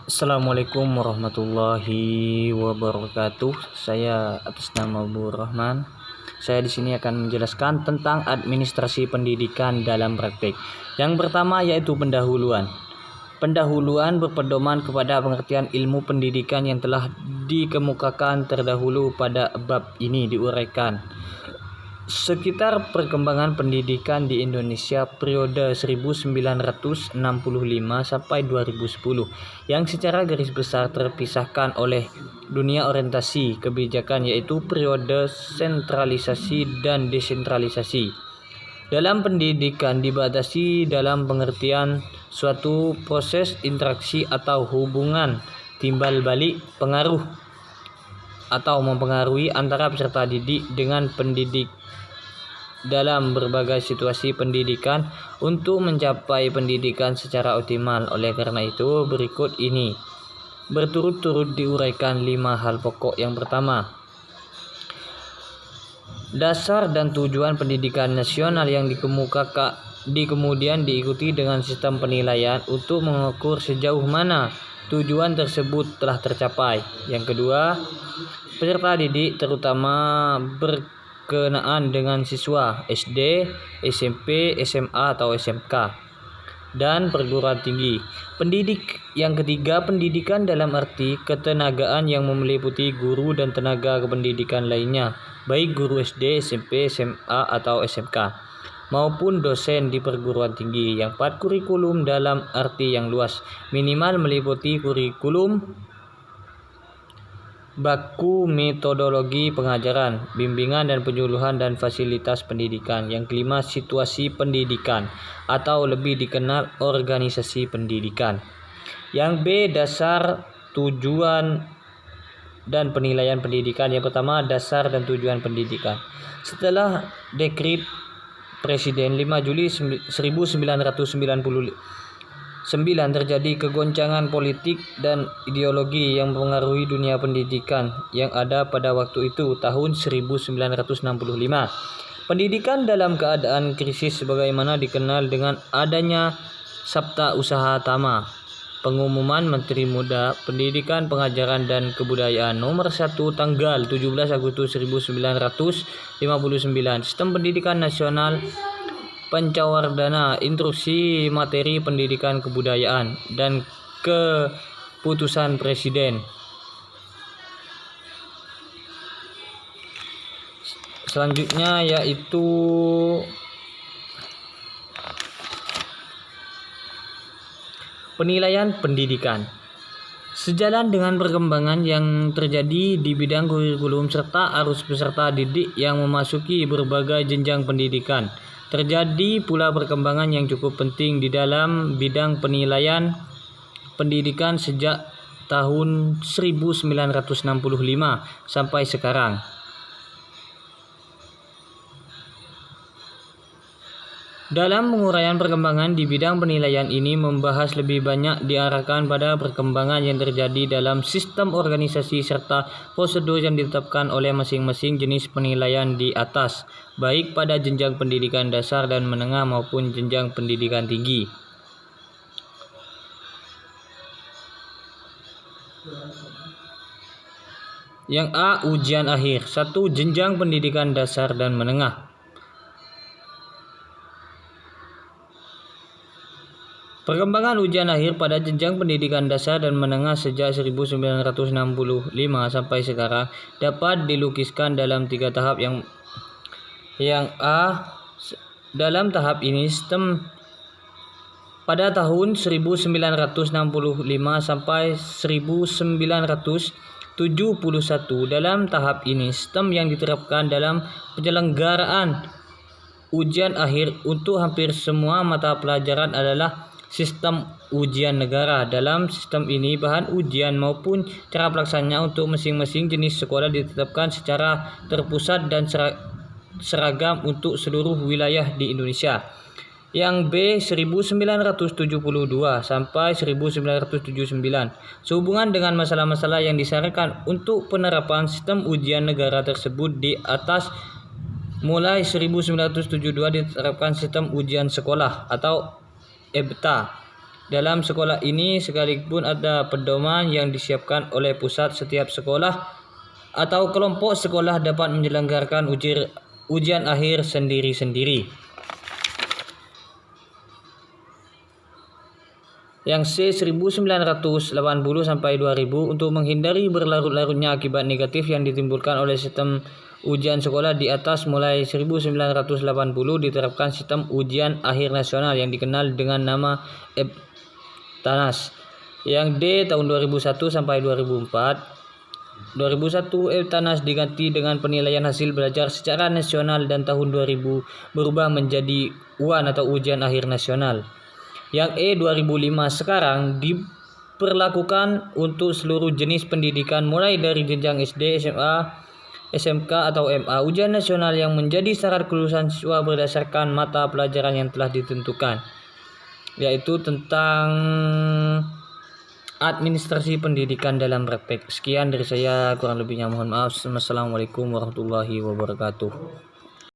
Assalamualaikum warahmatullahi wabarakatuh. Saya atas nama Bu Rahman. Saya di sini akan menjelaskan tentang administrasi pendidikan dalam praktik. Yang pertama yaitu pendahuluan. Pendahuluan berpedoman kepada pengertian ilmu pendidikan yang telah dikemukakan terdahulu pada bab ini diuraikan. Sekitar perkembangan pendidikan di Indonesia periode 1965 sampai 2010 yang secara garis besar terpisahkan oleh dunia orientasi kebijakan yaitu periode sentralisasi dan desentralisasi. Dalam pendidikan dibatasi dalam pengertian suatu proses interaksi atau hubungan timbal balik pengaruh atau mempengaruhi antara peserta didik dengan pendidik dalam berbagai situasi pendidikan untuk mencapai pendidikan secara optimal. Oleh karena itu, berikut ini berturut-turut diuraikan 5 hal pokok. Yang pertama, dasar dan tujuan pendidikan nasional yang kemudian diikuti dengan sistem penilaian untuk mengukur sejauh mana tujuan tersebut telah tercapai. Yang kedua, peserta didik terutama berkenaan dengan siswa SD, SMP, SMA atau SMK dan perguruan tinggi. Yang ketiga, pendidikan dalam arti ketenagaan yang meliputi guru dan tenaga kependidikan lainnya, baik guru SD, SMP, SMA atau SMK maupun dosen di perguruan tinggi. Yang keempat, kurikulum dalam arti yang luas, minimal meliputi kurikulum, baku, metodologi pengajaran, bimbingan dan penyuluhan dan fasilitas pendidikan. Yang kelima, situasi pendidikan atau lebih dikenal organisasi pendidikan. Yang B, dasar, tujuan dan penilaian pendidikan. Yang pertama, dasar dan tujuan pendidikan. Setelah dekret Presiden 5 Juli 1999 terjadi kegoncangan politik dan ideologi yang mempengaruhi dunia pendidikan yang ada pada waktu itu, tahun 1965. Pendidikan dalam keadaan krisis sebagaimana dikenal dengan adanya Sabta Usaha Tama, pengumuman Menteri Muda, Pendidikan, Pengajaran dan Kebudayaan nomor 1 tanggal 17 Agustus 1959, Sistem Pendidikan Nasional, Pencawardana, Instruksi Materi Pendidikan Kebudayaan, dan Keputusan Presiden. Selanjutnya yaitu penilaian pendidikan. Sejalan dengan perkembangan yang terjadi di bidang kurikulum serta arus peserta didik yang memasuki berbagai jenjang pendidikan, terjadi pula perkembangan yang cukup penting di dalam bidang penilaian pendidikan sejak tahun 1965 sampai sekarang. Dalam penguraian perkembangan di bidang penilaian ini membahas lebih banyak diarahkan pada perkembangan yang terjadi dalam sistem organisasi serta prosedur yang ditetapkan oleh masing-masing jenis penilaian di atas, baik pada jenjang pendidikan dasar dan menengah maupun jenjang pendidikan tinggi. Yang A, ujian akhir. 1. Jenjang pendidikan dasar dan menengah. Perkembangan ujian akhir pada jenjang pendidikan dasar dan menengah sejak 1965 sampai sekarang dapat dilukiskan dalam 3 tahap. Yang A, dalam tahap ini sistem pada tahun 1965 sampai 1971. Dalam tahap ini sistem yang diterapkan dalam penyelenggaraan ujian akhir untuk hampir semua mata pelajaran adalah sistem ujian negara. Dalam sistem ini bahan ujian maupun cara pelaksananya untuk masing-masing jenis sekolah ditetapkan secara terpusat dan seragam untuk seluruh wilayah di Indonesia. Yang B, 1972 sampai 1979. Sehubungan dengan masalah-masalah yang disarankan untuk penerapan sistem ujian negara tersebut di atas, mulai 1972 diterapkan sistem ujian sekolah atau EBTA Dalam sekolah ini sekalipun ada pedoman yang disiapkan oleh pusat, setiap sekolah atau kelompok sekolah dapat menyelenggarakan ujian akhir sendiri-sendiri. Yang C 1980 sampai 2000 untuk menghindari berlarut-larutnya akibat negatif yang ditimbulkan oleh sistem ujian sekolah di atas, mulai 1980 diterapkan sistem ujian akhir nasional yang dikenal dengan nama EBTANAS. Yang D tahun 2001 sampai 2004. 2001 EBTANAS diganti dengan penilaian hasil belajar secara nasional, dan tahun 2000 berubah menjadi UAN atau ujian akhir nasional. Yang E 2005 sekarang diperlakukan untuk seluruh jenis pendidikan mulai dari jenjang SD, SMA, SMK atau MA. Ujian nasional yang menjadi syarat kelulusan siswa berdasarkan mata pelajaran yang telah ditentukan, yaitu tentang administrasi pendidikan dalam praktek. Sekian dari saya, kurang lebihnya mohon maaf. Wassalamualaikum warahmatullahi wabarakatuh.